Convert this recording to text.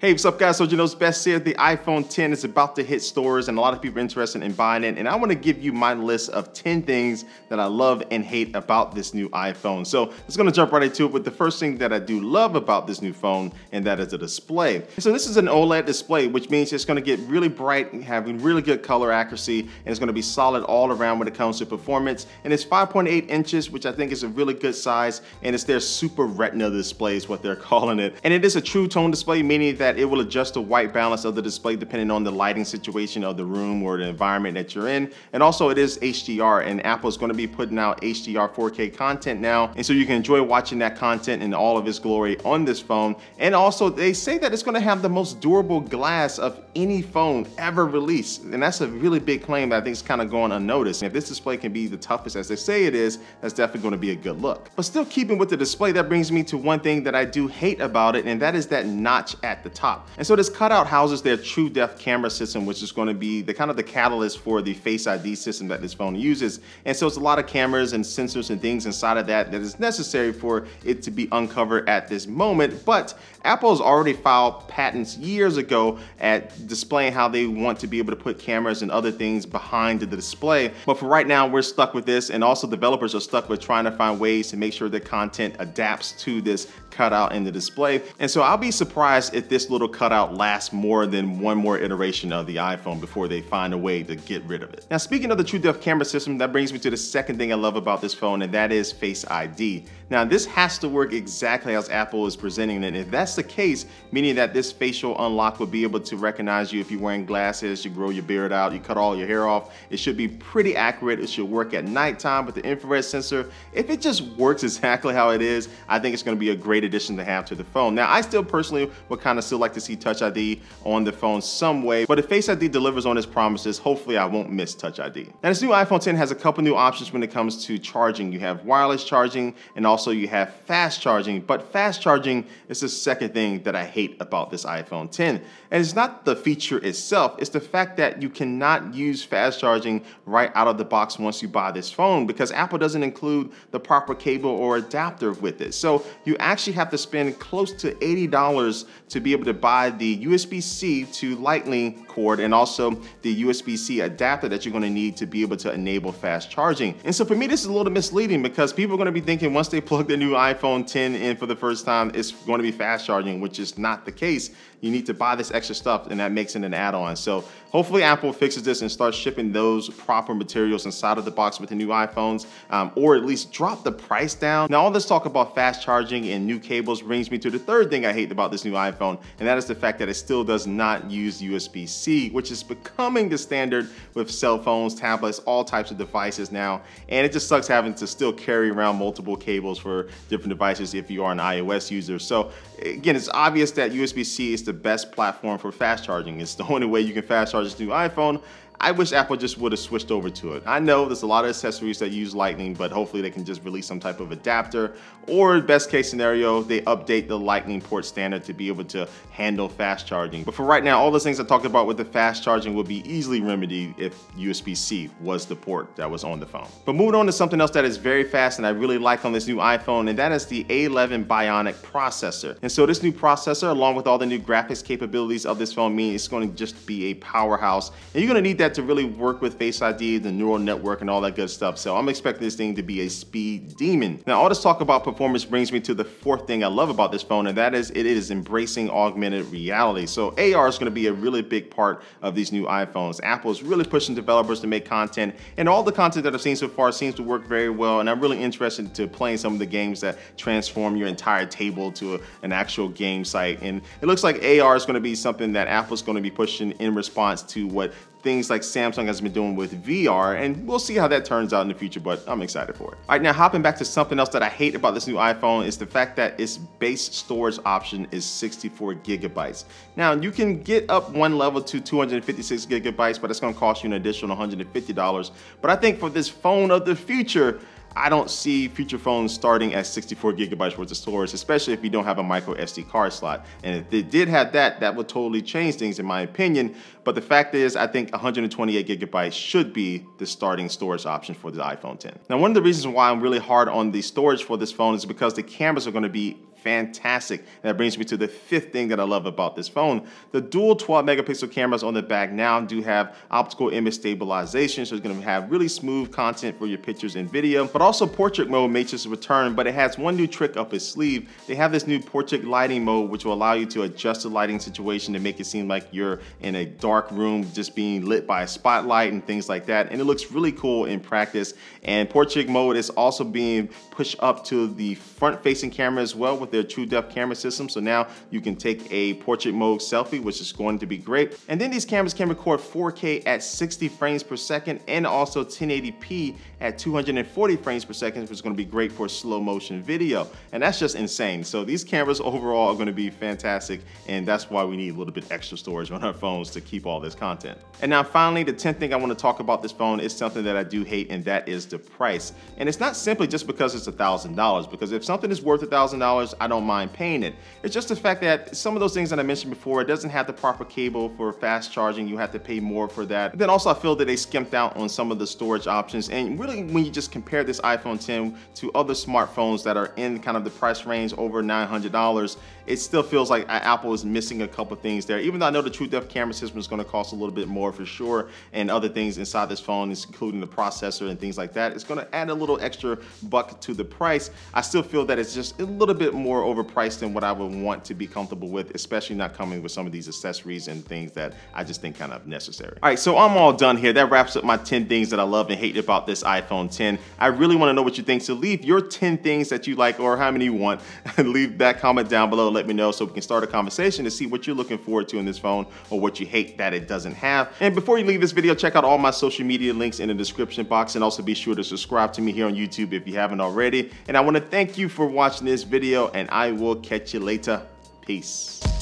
Hey, what's up guys? So you know, best here, the iPhone 10 is about to hit stores and a lot of people are interested in buying it. And I want to give you my list of 10 things that I love and hate about this new iPhone. So let's gonna jump right into it with the first thing that I do love about this new phone, and that is the display. So this is an OLED display, which means it's gonna get really bright, having really good color accuracy, and it's gonna be solid all around when it comes to performance. And it's 5.8 inches, which I think is a really good size, and it's their Super Retina display is what they're calling it. And it is a true tone display, meaning that it will adjust the white balance of the display depending on the lighting situation of the room or the environment that you're in. And also it is HDR, and Apple is going to be putting out HDR 4K content now, and so you can enjoy watching that content in all of its glory on this phone. And also they say that it's going to have the most durable glass of any phone ever released, and that's a really big claim that I think is kind of going unnoticed. And if this display can be the toughest as they say it is, that's definitely going to be a good look. But still keeping with the display, that brings me to one thing that I do hate about it, and that is that notch at the top. And so this cutout houses their true depth camera system, which is going to be the kind of the catalyst for the Face ID system that this phone uses. And so it's a lot of cameras and sensors and things inside of that is necessary for it to be uncovered at this moment. But Apple has already filed patents years ago at displaying how they want to be able to put cameras and other things behind the display. But for right now, we're stuck with this, and also developers are stuck with trying to find ways to make sure that content adapts to this cutout in the display. And so I'll be surprised if this little cutout lasts more than one more iteration of the iPhone before they find a way to get rid of it. Now, speaking of the true depth camera system, that brings me to the second thing I love about this phone, and that is Face ID. Now, this has to work exactly as Apple is presenting it. If that's the case, meaning that this facial unlock will be able to recognize you if you're wearing glasses, you grow your beard out, you cut all your hair off, it should be pretty accurate. It should work at nighttime with the infrared sensor. If it just works exactly how it is, I think it's going to be a great addition to have to the phone. Now, I still personally would kind of still like to see Touch ID on the phone some way, but if Face ID delivers on its promises, hopefully I won't miss Touch ID. Now, this new iPhone 10 has a couple new options when it comes to charging. You have wireless charging, and also you have fast charging, but fast charging is the second thing that I hate about this iPhone 10. And it's not the feature itself, it's the fact that you cannot use fast charging right out of the box once you buy this phone, because Apple doesn't include the proper cable or adapter with it. So you actually have to spend close to $80 to be able to buy the USB-C to Lightning cord, and also the USB-C adapter that you're going to need to be able to enable fast charging. And so for me, this is a little misleading, because people are going to be thinking once they plug the new iPhone 10 in for the first time, it's going to be fast charging, which is not the case. You need to buy this extra stuff, and that makes it an add-on. So hopefully Apple fixes this and starts shipping those proper materials inside of the box with the new iPhones, or at least drop the price down. Now, all this talk about fast charging and new cables brings me to the third thing I hate about this new iPhone, and that is the fact that it still does not use USB-C, which is becoming the standard with cell phones, tablets, all types of devices now. And it just sucks having to still carry around multiple cables for different devices if you are an iOS user. So again, it's obvious that USB-C is the best platform for fast charging. It's the only way you can fast charge this new iPhone. I wish Apple just would have switched over to it. I know there's a lot of accessories that use Lightning, but hopefully they can just release some type of adapter, or best case scenario, they update the Lightning port standard to be able to handle fast charging. But for right now, all those things I talked about with the fast charging will be easily remedied if USB-C was the port that was on the phone. But moving on to something else that is very fast and I really like on this new iPhone, and that is the A11 BIONIC processor. And so this new processor, along with all the new graphics capabilities of this phone, means it's going to just be a powerhouse, and you're going to need that to really work with Face ID, the neural network, and all that good stuff. So I'm expecting this thing to be a speed demon. Now, all this talk about performance brings me to the fourth thing I love about this phone, and that is it is embracing augmented reality. So AR is going to be a really big part of these new iPhones. Apple is really pushing developers to make content, and all the content that I've seen so far seems to work very well, and I'm really interested to playing some of the games that transform your entire table to an actual game site. And it looks like AR is going to be something that Apple's going to be pushing in response to what things like Samsung has been doing with VR, and we'll see how that turns out in the future, but I'm excited for it. All right, now hopping back to something else that I hate about this new iPhone is the fact that its base storage option is 64 gigabytes. Now, you can get up one level to 256 gigabytes, but it's gonna cost you an additional $150. But I think for this phone of the future, I don't see future phones starting at 64 gigabytes worth of storage, especially if you don't have a micro SD card slot. And if they did have that, that would totally change things in my opinion. But the fact is, I think 128 gigabytes should be the starting storage option for the iPhone 10. Now, one of the reasons why I'm really hard on the storage for this phone is because the cameras are going to be fantastic. That brings me to the fifth thing that I love about this phone. The dual 12 megapixel cameras on the back now do have optical image stabilization, so it's going to have really smooth content for your pictures and video, but also portrait mode makes its return, but it has one new trick up its sleeve. They have this new portrait lighting mode, which will allow you to adjust the lighting situation to make it seem like you're in a dark room just being lit by a spotlight and things like that, and it looks really cool in practice. And portrait mode is also being pushed up to the front-facing camera as well with their true depth camera system, so now you can take a portrait mode selfie, which is going to be great. And then these cameras can record 4K at 60 frames per second and also 1080p at 240 frames per second, which is going to be great for slow motion video. And that's just insane. So these cameras overall are going to be fantastic, and that's why we need a little bit extra storage on our phones to keep all this content. And now finally, the 10th thing I want to talk about this phone is something that I do hate, and that is the price. And it's not simply just because it's $1,000, because if something is worth $1,000, I don't mind paying it. It's just the fact that some of those things that I mentioned before, it doesn't have the proper cable for fast charging. You have to pay more for that. And then also I feel that they skimped out on some of the storage options. And really, when you just compare this iPhone 10 to other smartphones that are in kind of the price range over $900, it still feels like Apple is missing a couple things there. Even though I know the true depth camera system is going to cost a little bit more for sure, and other things inside this phone, including the processor and things like that, it's going to add a little extra buck to the price. I still feel that it's just a little bit more overpriced than what I would want to be comfortable with, especially not coming with some of these accessories and things that I just think kind of necessary. All right, so I'm all done here. That wraps up my 10 things that I love and hate about this iPhone 10. I really want to know what you think, so leave your 10 things that you like or how many you want, and leave that comment down below. Let me know so we can start a conversation to see what you're looking forward to in this phone or what you hate that it doesn't have. And before you leave this video, check out all my social media links in the description box, and also be sure to subscribe to me here on YouTube if you haven't already. And I want to thank you for watching this video, and I will catch you later. Peace.